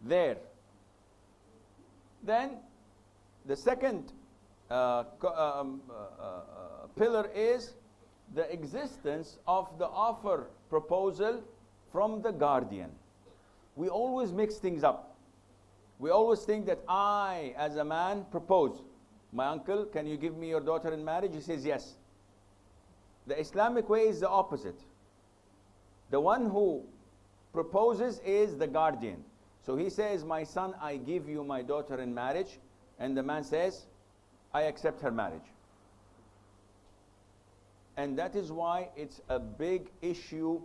there. Then the second pillar is the existence of the offer proposal from the guardian. We always mix things up. We always think that I, as a man, propose. My uncle, can you give me your daughter in marriage? He says yes. The Islamic way is the opposite. The one who proposes is the guardian. So he says, my son, I give you my daughter in marriage. And the man says, I accept her marriage. And that is why it's a big issue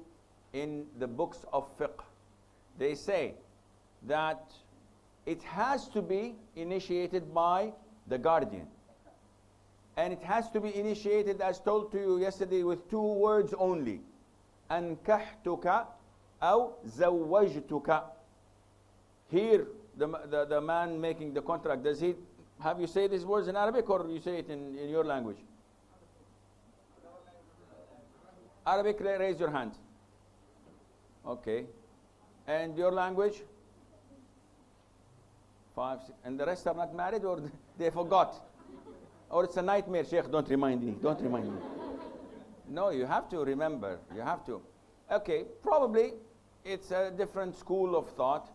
in the books of fiqh. They say that it has to be initiated by the guardian. And it has to be initiated, as told to you yesterday, with two words only. أنكحتك أو زوجتك. Here, the man making the contract, does he have you say these words in Arabic or you say it in your language? Arabic, raise your hand. Okay. And your language? 5, 6. And the rest are not married or they forgot? Or it's a nightmare, Sheikh, don't remind me. Don't remind me. No, you have to remember. You have to. Okay, probably it's a different school of thought.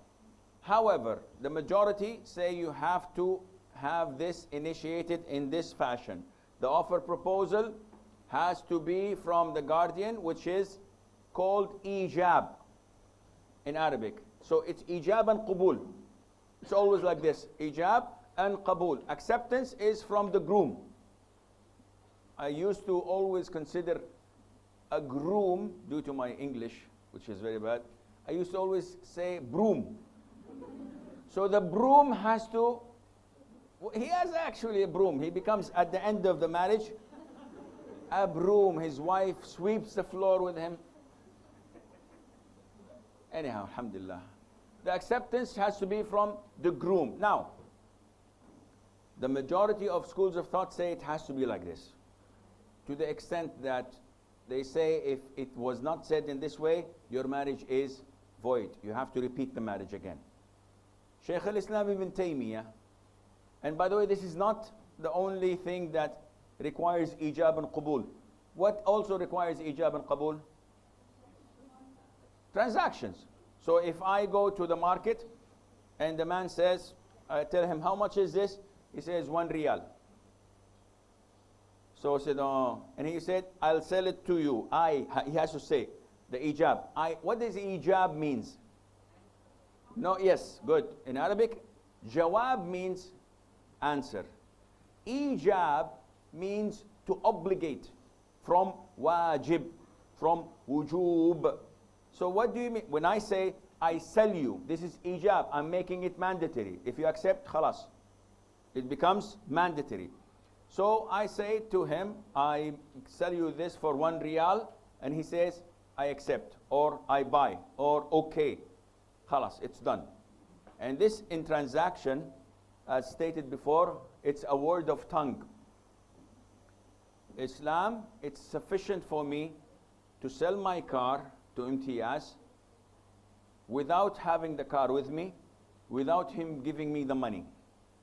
However, the majority say you have to have this initiated in this fashion. The offer proposal has to be from the guardian, which is called ijab in Arabic. So it's ijab and kubul. It's always like this, ijab and qabul. Acceptance is from the groom. I used to always consider a groom, due to my English, which is very bad, I used to always say broom. So the broom has to, he has actually a broom. He becomes, at the end of the marriage, a broom. His wife sweeps the floor with him. Anyhow, alhamdulillah. The acceptance has to be from the groom. Now, the majority of schools of thought say it has to be like this. To the extent that they say if it was not said in this way, your marriage is void. You have to repeat the marriage again. Shaykh al-Islam ibn Taymiyyah, and by the way, this is not the only thing that requires ijab and qabul. What also requires ijab and qabul? Transactions. So if I go to the market and the man says, I tell him, how much is this? He says, 1 riyal. So I said, oh, and he said, I'll sell it to you. He has to say, the ijab. What does ijab means? No, yes, good. In Arabic, jawab means answer. Ijab means to obligate, from wajib, from wujub. So what do you mean? When I say, I sell you, this is ijab. I'm making it mandatory. If you accept, khalas. It becomes mandatory. So I say to him, I sell you this for 1 riyal, and he says, I accept, or I buy, or okay. Khalas, it's done. And this in transaction, as stated before, it's a word of tongue. Islam, it's sufficient for me to sell my car to Imtiyaz without having the car with me, without him giving me the money.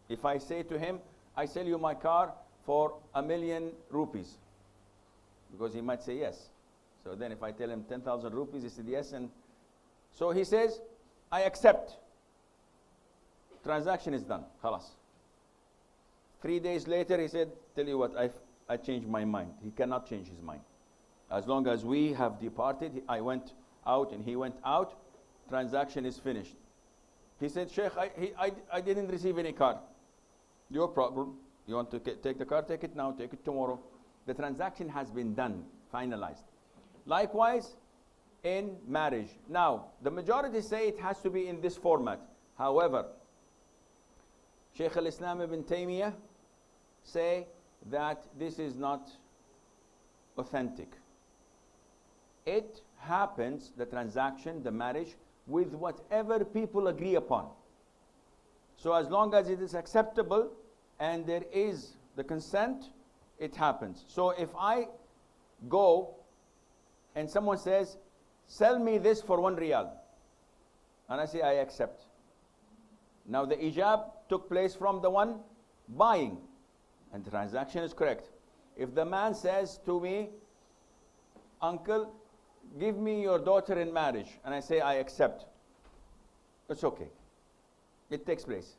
If I say to him, I sell you my car for 1,000,000 rupees, because he might say yes. So then if I tell him 10,000 rupees, he said yes, and so he says, I accept. Transaction is done, khalas. 3 days later, he said, tell you what, I changed my mind. He cannot change his mind. As long as we have departed, I went out and he went out, transaction is finished. He said, Sheikh, I didn't receive any car. Your problem. You want to take the car, take it now, take it tomorrow. The transaction has been done, finalized. Likewise, in marriage. Now, the majority say it has to be in this format. However, Shaykh al-Islam ibn Taymiyyah say that this is not authentic. It happens, the transaction, the marriage, with whatever people agree upon. So as long as it is acceptable and there is the consent, it happens. So if I go and someone says, sell me this for 1 riyal, and I say, I accept. Now the ijab took place from the one buying, and the transaction is correct. If the man says to me, uncle, give me your daughter in marriage, and I say I accept, it's okay. It takes place.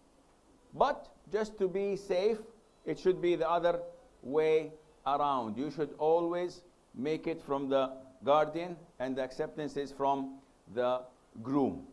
But just to be safe, it should be the other way around. You should always make it from the guardian, and the acceptance is from the groom.